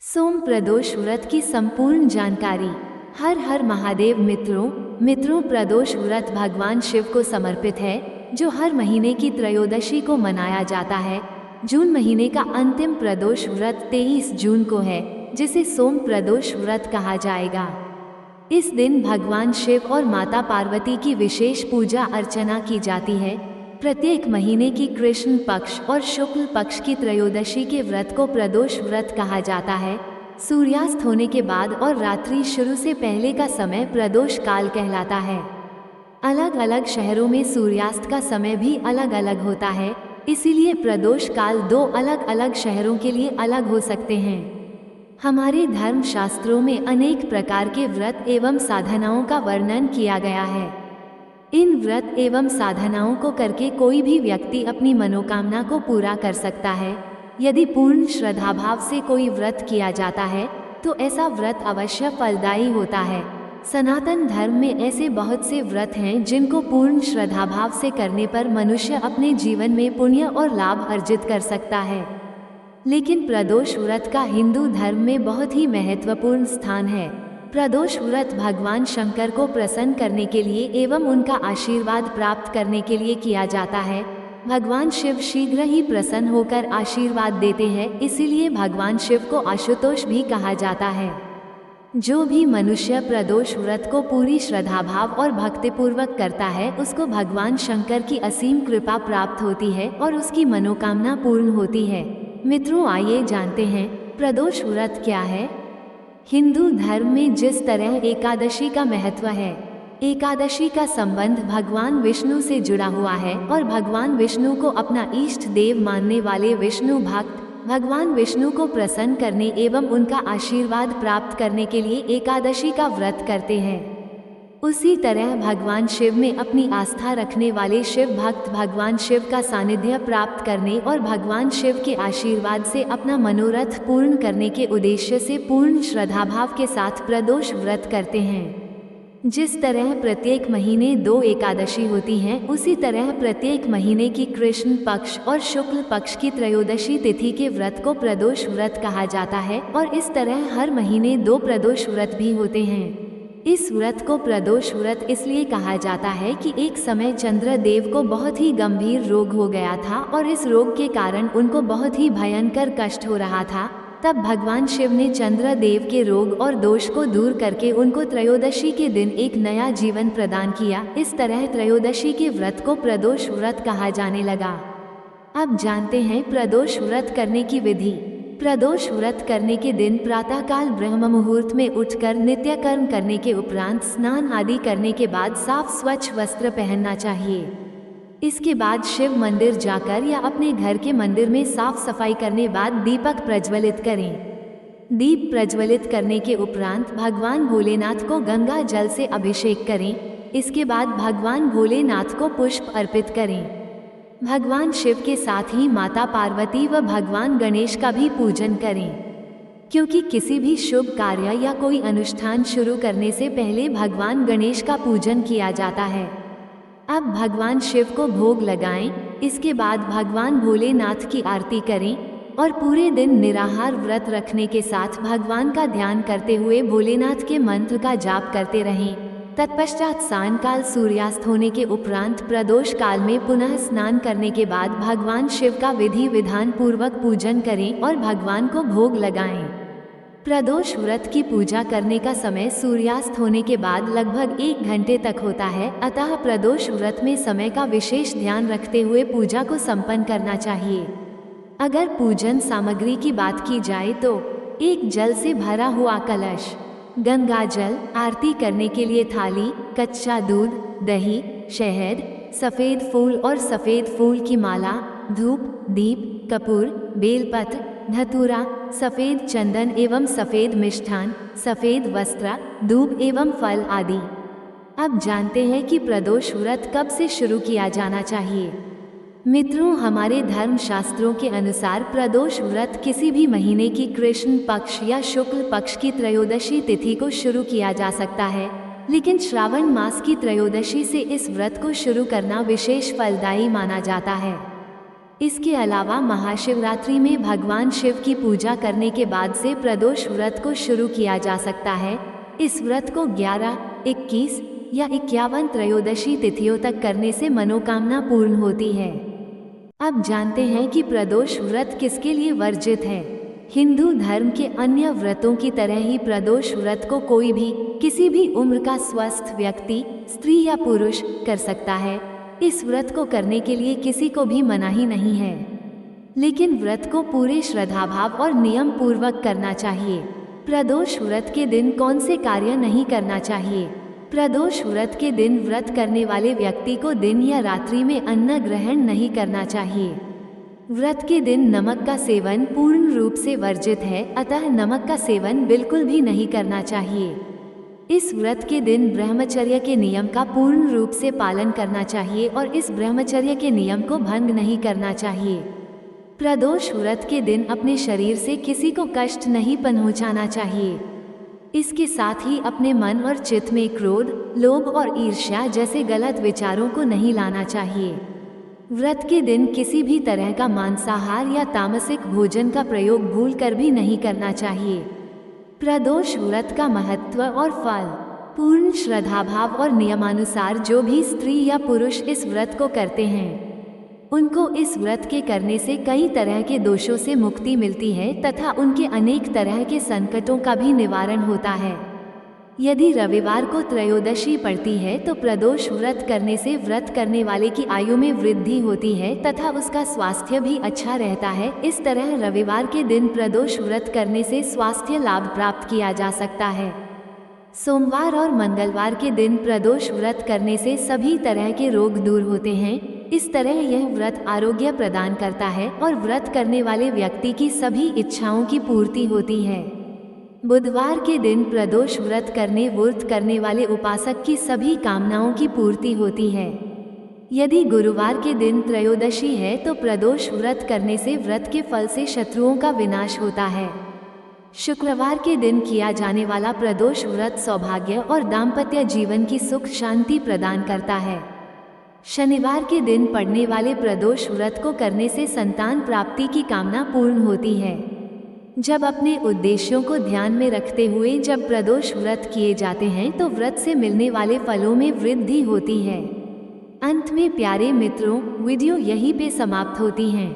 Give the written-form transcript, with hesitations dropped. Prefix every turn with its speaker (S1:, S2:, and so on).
S1: सोम प्रदोष व्रत की संपूर्ण जानकारी। हर हर महादेव। मित्रों प्रदोष व्रत भगवान शिव को समर्पित है, जो हर महीने की त्रयोदशी को मनाया जाता है। जून महीने का अंतिम प्रदोष व्रत 23 जून को है, जिसे सोम प्रदोष व्रत कहा जाएगा। इस दिन भगवान शिव और माता पार्वती की विशेष पूजा अर्चना की जाती है। प्रत्येक महीने की कृष्ण पक्ष और शुक्ल पक्ष की त्रयोदशी के व्रत को प्रदोष व्रत कहा जाता है। सूर्यास्त होने के बाद और रात्रि शुरू से पहले का समय प्रदोष काल कहलाता है। अलग अलग शहरों में सूर्यास्त का समय भी अलग अलग होता है, इसीलिए प्रदोष काल दो अलग अलग शहरों के लिए अलग हो सकते हैं। हमारे धर्म शास्त्रों में अनेक प्रकार के व्रत एवं साधनाओं का वर्णन किया गया है। इन व्रत एवं साधनाओं को करके कोई भी व्यक्ति अपनी मनोकामना को पूरा कर सकता है। यदि पूर्ण श्रद्धाभाव से कोई व्रत किया जाता है तो ऐसा व्रत अवश्य फलदायी होता है। सनातन धर्म में ऐसे बहुत से व्रत हैं जिनको पूर्ण श्रद्धाभाव से करने पर मनुष्य अपने जीवन में पुण्य और लाभ अर्जित कर सकता है। लेकिन प्रदोष व्रत का हिंदू धर्म में बहुत ही महत्वपूर्ण स्थान है। प्रदोष व्रत भगवान शंकर को प्रसन्न करने के लिए एवं उनका आशीर्वाद प्राप्त करने के लिए किया जाता है। भगवान शिव शीघ्र ही प्रसन्न होकर आशीर्वाद देते हैं, इसीलिए भगवान शिव को आशुतोष भी कहा जाता है। जो भी मनुष्य प्रदोष व्रत को पूरी श्रद्धाभाव और भक्तिपूर्वक करता है, उसको भगवान शंकर की असीम कृपा प्राप्त होती है और उसकी मनोकामना पूर्ण होती है। मित्रों, आइए जानते हैं प्रदोष व्रत क्या है। हिंदू धर्म में जिस तरह एकादशी का महत्व है, एकादशी का संबंध भगवान विष्णु से जुड़ा हुआ है और भगवान विष्णु को अपना इष्ट देव मानने वाले विष्णु भक्त भगवान विष्णु को प्रसन्न करने एवं उनका आशीर्वाद प्राप्त करने के लिए एकादशी का व्रत करते हैं। उसी तरह भगवान शिव में अपनी आस्था रखने वाले शिव भक्त भगवान शिव का सानिध्य प्राप्त करने और भगवान शिव के आशीर्वाद से अपना मनोरथ पूर्ण करने के उद्देश्य से पूर्ण श्रद्धाभाव के साथ प्रदोष व्रत करते हैं। जिस तरह प्रत्येक महीने 2 एकादशी होती हैं, उसी तरह प्रत्येक महीने की कृष्ण पक्ष और शुक्ल पक्ष की त्रयोदशी तिथि के व्रत को प्रदोष व्रत कहा जाता है और इस तरह हर महीने 2 प्रदोष व्रत भी होते हैं। इस व्रत को प्रदोष व्रत इसलिए कहा जाता है कि एक समय चंद्रदेव को बहुत ही गंभीर रोग हो गया था और इस रोग के कारण उनको बहुत ही भयंकर कष्ट हो रहा था। तब भगवान शिव ने चंद्रदेव के रोग और दोष को दूर करके उनको त्रयोदशी के दिन एक नया जीवन प्रदान किया। इस तरह त्रयोदशी के व्रत को प्रदोष व्रत कहा जाने लगा। अब जानते हैं प्रदोष व्रत करने की विधि। प्रदोष व्रत करने के दिन प्रातःकाल ब्रह्म मुहूर्त में उठकर नित्य कर्म करने के उपरांत स्नान आदि करने के बाद साफ स्वच्छ वस्त्र पहनना चाहिए। इसके बाद शिव मंदिर जाकर या अपने घर के मंदिर में साफ सफाई करने बाद दीपक प्रज्वलित करें। दीप प्रज्वलित करने के उपरांत भगवान भोलेनाथ को गंगा जल से अभिषेक करें। इसके बाद भगवान भोलेनाथ को पुष्प अर्पित करें। भगवान शिव के साथ ही माता पार्वती व भगवान गणेश का भी पूजन करें, क्योंकि किसी भी शुभ कार्य या कोई अनुष्ठान शुरू करने से पहले भगवान गणेश का पूजन किया जाता है। अब भगवान शिव को भोग लगाएं। इसके बाद भगवान भोलेनाथ की आरती करें और पूरे दिन निराहार व्रत रखने के साथ भगवान का ध्यान करते हुए भोलेनाथ के मंत्र का जाप करते रहें। तत्पश्चात सायंकाल सूर्यास्त होने के उपरांत प्रदोष काल में पुनः स्नान करने के बाद भगवान शिव का विधि विधान पूर्वक पूजन करें और भगवान को भोग लगाएं। प्रदोष व्रत की पूजा करने का समय सूर्यास्त होने के बाद लगभग 1 घंटे तक होता है, अतः प्रदोष व्रत में समय का विशेष ध्यान रखते हुए पूजा को संपन्न करना चाहिए। अगर पूजन सामग्री की बात की जाए तो एक जल से भरा हुआ कलश, गंगा जल, आरती करने के लिए थाली, कच्चा दूध, दही, शहद, सफ़ेद फूल और सफ़ेद फूल की माला, धूप, दीप, कपूर, बेलपत्र, धतूरा, सफ़ेद चंदन एवं सफ़ेद मिष्ठान, सफ़ेद वस्त्र, दूब एवं फल आदि। अब जानते हैं कि प्रदोष व्रत कब से शुरू किया जाना चाहिए। मित्रों, हमारे धर्म शास्त्रों के अनुसार प्रदोष व्रत किसी भी महीने की कृष्ण पक्ष या शुक्ल पक्ष की त्रयोदशी तिथि को शुरू किया जा सकता है, लेकिन श्रावण मास की त्रयोदशी से इस व्रत को शुरू करना विशेष फलदायी माना जाता है। इसके अलावा महाशिवरात्रि में भगवान शिव की पूजा करने के बाद से प्रदोष व्रत को शुरू किया जा सकता है। इस व्रत को 11, 21 या 51 त्रयोदशी तिथियों तक करने से मनोकामना पूर्ण होती है। अब जानते हैं कि प्रदोष व्रत किसके लिए वर्जित है। हिंदू धर्म के अन्य व्रतों की तरह ही प्रदोष व्रत को कोई भी किसी भी उम्र का स्वस्थ व्यक्ति, स्त्री या पुरुष कर सकता है। इस व्रत को करने के लिए किसी को भी मनाही नहीं है, लेकिन व्रत को पूरे श्रद्धाभाव और नियम पूर्वक करना चाहिए। प्रदोष व्रत के दिन कौन से कार्य नहीं करना चाहिए। प्रदोष व्रत के दिन व्रत करने वाले व्यक्ति को दिन या रात्रि में अन्न ग्रहण नहीं करना चाहिए। व्रत के दिन नमक का सेवन पूर्ण रूप से वर्जित है, अतः नमक का सेवन बिल्कुल भी नहीं करना चाहिए। इस व्रत के दिन ब्रह्मचर्य के नियम का पूर्ण रूप से पालन करना चाहिए और इस ब्रह्मचर्य के नियम को भंग नहीं करना चाहिए। प्रदोष व्रत के दिन अपने शरीर से किसी को कष्ट नहीं पहुंचाना चाहिए। इसके साथ ही अपने मन और चित्त में क्रोध, लोभ और ईर्ष्या जैसे गलत विचारों को नहीं लाना चाहिए। व्रत के दिन किसी भी तरह का मांसाहार या तामसिक भोजन का प्रयोग भूलकर भी नहीं करना चाहिए। प्रदोष व्रत का महत्व और फल। पूर्ण श्रद्धाभाव और नियमानुसार जो भी स्त्री या पुरुष इस व्रत को करते हैं, उनको इस व्रत के करने से कई तरह के दोषों से मुक्ति मिलती है तथा उनके अनेक तरह के संकटों का भी निवारण होता है। यदि रविवार को त्रयोदशी पड़ती है तो प्रदोष व्रत करने से व्रत करने वाले की आयु में वृद्धि होती है तथा उसका स्वास्थ्य भी अच्छा रहता है। इस तरह रविवार के दिन प्रदोष व्रत करने से स्वास्थ्य लाभ प्राप्त किया जा सकता है। सोमवार और मंगलवार के दिन प्रदोष व्रत करने से सभी तरह के रोग दूर होते हैं। इस तरह यह व्रत आरोग्य प्रदान करता है और व्रत करने वाले व्यक्ति की सभी इच्छाओं की पूर्ति होती है। बुधवार के दिन प्रदोष व्रत करने वाले उपासक की सभी कामनाओं की पूर्ति होती है। यदि गुरुवार के दिन त्रयोदशी है तो प्रदोष व्रत करने से व्रत के फल से शत्रुओं का विनाश होता है। शुक्रवार के दिन किया जाने वाला प्रदोष व्रत सौभाग्य और दाम्पत्य जीवन की सुख शांति प्रदान करता है। शनिवार के दिन पड़ने वाले प्रदोष व्रत को करने से संतान प्राप्ति की कामना पूर्ण होती है। जब अपने उद्देश्यों को ध्यान में रखते हुए जब प्रदोष व्रत किए जाते हैं तो व्रत से मिलने वाले फलों में वृद्धि होती है। अंत में प्यारे मित्रों, वीडियो यहीं पे समाप्त होती है।